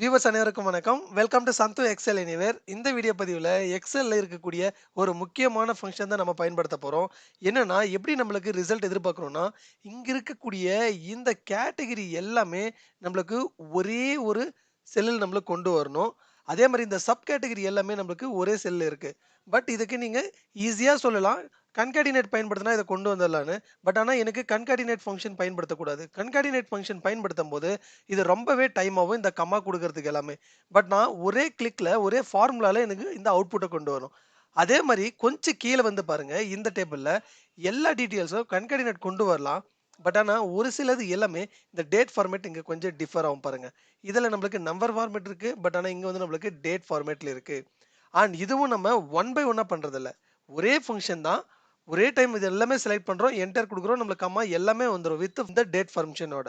Viewers அனைவருக்கும் வணக்கம். Welcome to Sandhu XL anywhere. இந்த வீடியோ பதிவுல எக்ஸல்ல இருக்கக்கூடிய ஒரு முக்கியமான ஃபங்ஷன் தான் நம்ம பயன்படுத்த போறோம். என்னன்னா, எப்படி நம்மளுக்கு ரிசல்ட் எதிர்பார்க்கிறோம்னா, இங்க இருக்கக்கூடிய இந்த கேட்டகரி எல்லாமே நம்மளுக்கு ஒரே ஒரு செல்லில் நம்மளுக்கு கொண்டு வரணும். அதே மாரி இந்த சப் கேட்டகரி எல்லாமே நம்மளுக்கு ஒரே செல்ல இருக்கு. பட் இதுக்கு நீங்க ஈஸியா சொல்லலாம். கன்காடினேட் பயன்படுத்தினா இத கொண்டு வந்துடலான்னு. பட் ஆனா எனக்கு கன்காடினேட் ஃபங்ஷன் பயன்படுத்தக்கூடாது. கன்காடினேட் ஃபங்ஷன் பயன்படுத்தும்போது இது ரொம்பவே டைம் ஆகும் இந்த கமா குடுக்கறதுக்கு எல்லாமே. பட் நான் ஒரே கிளிக்ல ஒரே ஃபார்முலால எனக்கு இந்த அவுட்புட்ட கொண்டு வரும். அதே மாரி கொஞ்சம் கீழ வந்து பாருங்க, இந்த டேபிள்ல எல்லா டீட்டெயில்ஸும் கன்காடினேட் கொண்டு வரலாம். பட் ஆனா ஒரு சிலது எல்லாமே இந்த டேட் ஃபார்மேட் இங்க கொஞ்சம் டிஃபர் ஆகும் பாருங்க. இதுல நம்மளுக்கு நம்பர் ஃபார்மேட் இருக்கு. பட் ஆனா இங்க வந்து நம்மளுக்கு டேட் ஃபார்மேட்ல இருக்கு. அண்ட் இதுவும் நம்ம ஒன் பை ஒன்னா பண்றதில்ல. ஒரே ஃபங்ஷன் தான். ஒரே டைம் இது எல்லாமே செலக்ட் பண்றோம். என்டர் குடுக்குறோம். நம்மளுக்கு கமா எல்லாமே வந்துரும். வித் இந்த டேட் ஃபங்ஷனோட.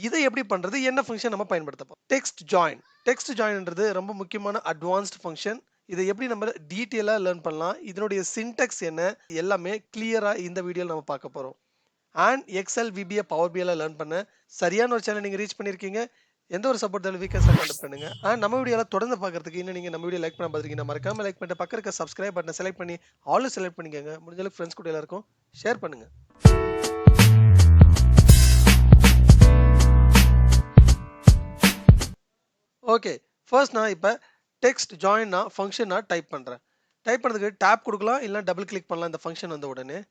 இதை எப்படி பண்றது? என்ன ஃபங்ஷன் நம்ம பயன்படுத்த போறோம்? Text join. டெக்ஸ்ட் ஜாயின்ன்றது ரொம்ப முக்கியமான அட்வான்ஸ்ட் ஃபங்ஷன். இதை எப்படி நம்ம டீட்டெயிலா லேர்ன் பண்ணலாம்? இதனுடைய சின்டாக்ஸ் என்ன? எல்லாமே கிளியரா இந்த வீடியோல நம்ம பார்க்க போறோம். அண்ட் எக்ஸல், விபிஏ, பவர் பிஐல லேர்ன் பண்ண சரியான ஒரு சேனல் நீங்க ரீச் பண்ணியிருக்கீங்க. எந்த ஒரு சப்போர்ட் தேவை வீக்கர்ஸா கான்டாக்ட் பண்ணுங்க. அண்ட் நம்ம வீடியோல தொடர்ந்து பார்க்கறதுக்கு இன்னும் நீங்க நம்ம வீடியோ லைக் பண்ண பார்த்திருக்கீங்கன்னா மறக்காம லைக் பண்ணிட்டு பக்கம் இருக்க சப்ஸ்கிரைப் பட்டனை செலக்ட் பண்ணி ஆல் செலக்ட் பண்ணிக்கங்க. முடிஞ்ச அளவுக்கு ஃப்ரெண்ட்ஸ் கூட எல்லாருக்கும் ஷேர் பண்ணுங்க. ஓகே. ஃபர்ஸ்ட் நான் இப்ப டெக்ஸ்ட் ஜாயின் ஃபங்ஷன் டைப் பண்றேன். டைப் பண்ணதுக்கு டாப் குடுக்கலாம். இல்ல டபுள் கிளிக் பண்ணலாம் இந்த ஃபங்ஷன் வந்த உடனே.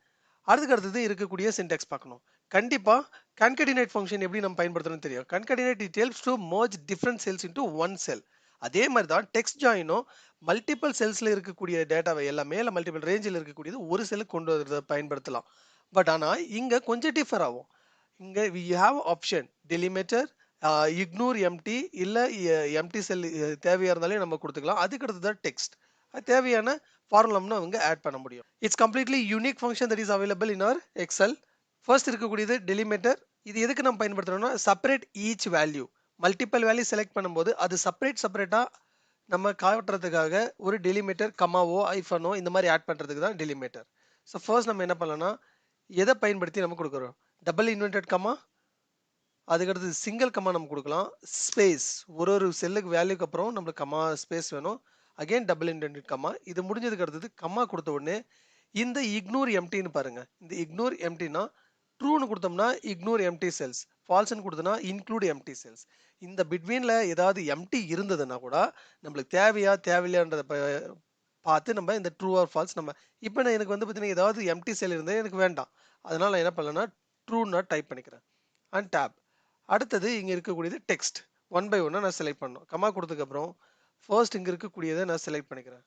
அதுக்கு அடுத்தது இருக்கக்கூடிய சின்டாக்ஸ் பார்க்கணும். கண்டிப்பா கான்கேட்டினேட் ஃபங்ஷன் எப்படி நம்ம பயன்படுத்தணும்னு தெரியும். Concatenate it helps to merge different cells into one cell. அதே மாதிரி தான் டெக்ஸ்ட் ஜாயினும் மல்டிபிள் செல்ஸ்ல இருக்கக்கூடிய டேட்டாவை எல்லாமே இல்ல மல்டிபிள் ரேஞ்சில் இருக்கக்கூடியது ஒரு செல்லுக்கு கொண்டு வரத பயன்படுத்தலாம். பட் ஆனா இங்க கொஞ்சம் டிஃபர் ஆகும். இங்க we have option delimiter, ignore empty இல்ல எம்ப்டி செல் தேவையா இருந்தாலே நம்ம கொடுத்துக்கலாம். அதுக்கு அடுத்தது தான் டெக்ஸ்ட். அது தேவையான ஃபார்முலாம்னு அவங்க ஆட் பண்ண முடியும். It's completely unique function that is available in our excel. First இருக்கக்கூடியது டெலிமிட்டர். இது எதுக்கு நம்ம பயன்படுத்துறோம்னா separate each value. Multiple value select பண்ணும்போது அது செப்பரேட்டா நம்ம காட்டுறதுக்காக ஒரு டெலிமிட்டர் கமாவோ ஐஃபனோ இந்த மாதிரி ஆட் பண்றதுக்கு தான் டெலிமிட்டர். ஸோ ஃபர்ஸ்ட் நம்ம என்ன பண்ணலாம்னா எதை பயன்படுத்தி நம்ம கொடுக்குறோம்? டபுள் இன்வெர்டட் கமா, அதுக்கடுத்து சிங்கிள் கமா நம்ம கொடுக்கலாம். ஸ்பேஸ் ஒரு செல்லுக்கு வேல்யூக்கு அப்புறம் நம்மளுக்கு கமா ஸ்பேஸ் வேணும். Again double intended comma. இது முடிஞ்சதுக்கு அடுத்தது கமா கொடுத்த உடனே இந்த இக்னோர் எம்டின்னு பாருங்க. இந்த இக்னோர் எம்டினா ட்ரூன்னு கொடுத்தோம்னா இக்னோர் எம்டி செல்ஸ், ஃபால்ஸ்ன்னு கொடுத்தோம்னா இன்க்ளூட் எம்டி செல்ஸ். இந்த பிட்வீன்ல ஏதாவது எம்டி இருந்ததுன்னா கூட நம்மளுக்கு தேவையா தேவையில்லையான்றத பார்த்து நம்ம இந்த ட்ரூ ஆர் ஃபால்ஸ் நம்ம இப்போ எனக்கு வந்து பார்த்தீங்கன்னா ஏதாவது எம்டி செல் இருந்தால் எனக்கு வேண்டாம். அதனால நான் என்ன பண்ணலன்னா ட்ரூன்னு டைப் பண்ணிக்கிறேன். And tab. அடுத்தது இங்க இருக்கக்கூடியது டெக்ஸ்ட். ஒன் பை ஒன்னா நான் செலக்ட் பண்ணணும். கமா கொடுத்ததுக்கப்புறம் ஃபர்ஸ்ட் இங்க இருக்கக்கூடியதை நான் செலக்ட் பண்ணிக்கிறேன்.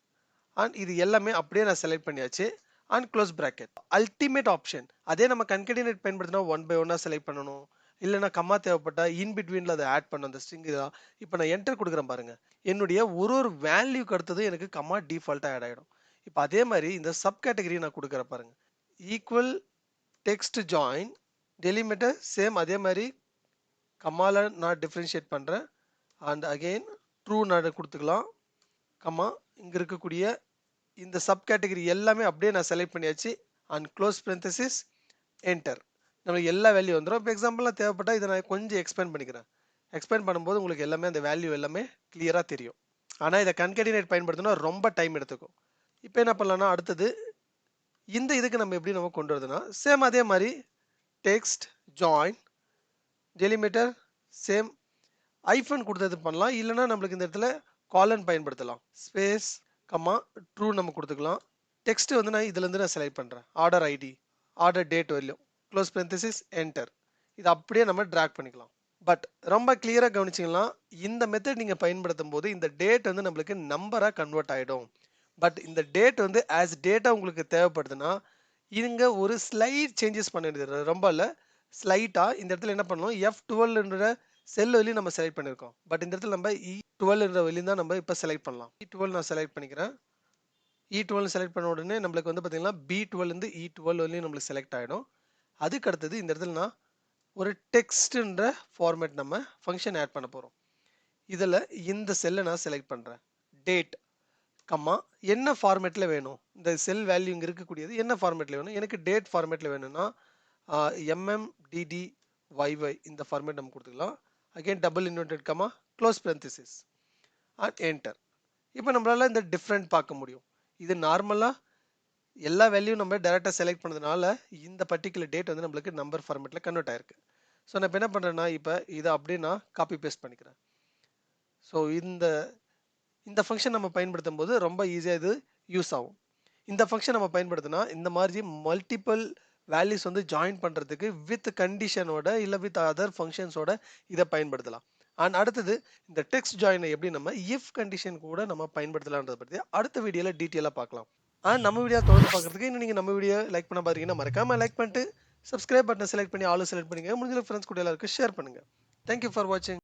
அண்ட் இது எல்லாமே அப்படியே நான் செலக்ட் பண்ணியாச்சு. And close bracket. Ultimate option. அதே நம்ம கன்கேடினேட் பயன்படுத்தினா ஒன் பை ஒன்னா செலக்ட் பண்ணணும். இல்லைன்னா கம்மா தேவைப்பட்டா இன் பிட்வீன்ல அதை ஆட் பண்ணணும் அந்த ஸ்ட்ரிங் தான். இப்போ நான் என்டர் கொடுக்குறேன் பாருங்க. என்னுடைய ஒரு வேல்யூக்கு அடுத்தது எனக்கு கம்மா டிஃபால்ட்டாக ஆட் ஆகிடும். இப்போ அதே மாதிரி இந்த சப் கேட்டகரி நான் கொடுக்குறேன் பாருங்க. Equal text join delimiter same அதே மாதிரி கம்மால நான் டிஃபரன்ஷியேட் பண்றேன். அண்ட் அகைன் ட்ரூ நான் கொடுத்துக்கலாம். கம்மா இங்க இருக்கக்கூடிய இந்த சப் கேட்டகரி எல்லாமே அப்படியே நான் செலக்ட் பண்ணியாச்சு. And close parenthesis enter. நம்மளுக்கு எல்லா வேல்யூ வந்துடும். இப்போ எக்ஸாம்பிளாக தேவைப்பட்டா இதை நான் கொஞ்சம் எக்ஸ்பேண்ட் பண்ணிக்கிறேன். எக்ஸ்பேண்ட் பண்ணும்போது உங்களுக்கு எல்லாமே அந்த வேல்யூ எல்லாமே கிளியராக தெரியும். ஆனால் இதை கன்கேடினேட் பயன்படுத்தினா ரொம்ப டைம் எடுத்துக்கும். இப்போ என்ன பண்ணலாம்னா அடுத்தது இந்த இதுக்கு நம்ம எப்படி நம்ம கொண்டு வரதுன்னா சேம் அதே மாதிரி டெக்ஸ்ட் ஜாயின் டெலிமிட்டர் சேம் ஐஃபன் கொடுத்தது பண்ணலாம். இல்லைன்னா நம்மளுக்கு இந்த இடத்துல காலன் பயன்படுத்தலாம். ஸ்பேஸ் கம்மா ட்ரூ நம்ம கொடுத்துக்கலாம். டெக்ஸ்ட் வந்து நான் இதுலேருந்து நான் செலக்ட் பண்ணுறேன். ஆர்டர் ஐடி ஆர்டர் டேட் வரலையும் க்ளோஸ் parenthesis என்டர். இது அப்படியே நம்ம ட்ராக் பண்ணிக்கலாம். பட் ரொம்ப கிளியராக கவனிச்சிங்கன்னா இந்த மெத்தட் நீங்கள் பயன்படுத்தும் போது இந்த டேட் வந்து நம்மளுக்கு நம்பராக கன்வெர்ட் ஆகிடும். பட் இந்த டேட் வந்து ஆஸ் டேட்டா உங்களுக்கு தேவைப்படுதுன்னா இங்க ஒரு ஸ்லைட் சேஞ்சஸ் பண்ணிடுது. ரொம்ப இல்லை, ஸ்லைட்டாக இந்த இடத்துல என்ன பண்ணணும் F12ன்ற செல் வழி நம்ம செலக்ட் பண்ணியிருக்கோம். பட் இந்த இடத்துல நம்ம E12ன்ற வழி தான் நம்ம இப்போ செலக்ட் பண்ணலாம். E12 நான் செலக்ட் பண்ணிக்கிறேன். E12 செலக்ட் பண்ண உடனே நம்மளுக்கு வந்து பார்த்தீங்கன்னா B12 இருந்து E12 வரையும் நம்மளுக்கு செலக்ட் ஆகிடும். அதுக்கு அடுத்தது இந்த இடத்துல நான் ஒரு டெக்ஸ்ட்ன்ற ஃபார்மேட் நம்ம ஃபங்க்ஷன் ஆட் பண்ண போகிறோம். இதில் இந்த செல்லை நான் செலக்ட் பண்ணுறேன். டேட் கம்மா என்ன ஃபார்மேட்டில் வேணும், இந்த செல் வேல்யூ இங்கே இருக்கக்கூடியது என்ன ஃபார்மேட்டில் வேணும். எனக்கு டேட் ஃபார்மேட்டில் வேணும்னா MMDDYY இந்த ஃபார்மேட் நம்ம கொடுத்துக்கலாம். Again double inverted comma close parenthesis and enter. இப்போ நம்மளால இந்த டிஃப்ரெண்ட் பார்க்க முடியும். இது நார்மலாக எல்லா வேல்யூ நம்ம டேரெக்டாக செலக்ட் பண்ணதுனால இந்த பர்டிகுலர் டேட் வந்து நம்மளுக்கு நம்பர் ஃபார்மேட்டில் கன்வெர்ட் ஆயிருக்கு. ஸோ நான் இப்போ என்ன பண்ணுறேன்னா இப்போ இதை அப்படியே நான் காப்பி பேஸ்ட் பண்ணிக்கிறேன். ஸோ இந்த ஃபங்க்ஷன் நம்ம பயன்படுத்தும் போது ரொம்ப ஈஸியாக இது யூஸ் ஆகும். இந்த ஃபங்க்ஷன் நம்ம பயன்படுத்தினா இந்த மாதிரி மல்டிபிள் வேல்யூஸ் வந்து ஜாயின் பண்ணுறதுக்கு வித் கண்டிஷனோட இல்லை வித் அதர் ஃபங்க்ஷன்ஸோட இதை பயன்படுத்தலாம். அண்ட் அடுத்தது இந்த டெக்ஸ்ட் ஜாயினை எப்படி நம்ம இஃப் கண்டிஷன் கூட நம்ம பயன்படுத்தலான்றதை பற்றி அடுத்த வீடியோவில் டீட்டெயிலாக பார்க்கலாம். அண்ட் நம்ம வீடியோ தொடர்ந்து பார்க்குறதுக்கு இன்னும் நீங்கள் நம்ம வீடியோ லைக் பண்ண பார்த்தீங்கன்னா மறக்காமல் லைக் பண்ணிட்டு சப்ஸ்கிரைப் பட்டனை செலக்ட் பண்ணி ஆலு செலக்ட் பண்ணிங்க. முடிஞ்ச ஃப்ரெண்ட்ஸ் கூட எல்லாருக்கும் ஷேர் பண்ணுங்கள். தேங்க்யூ ஃபார் வாட்சிங்.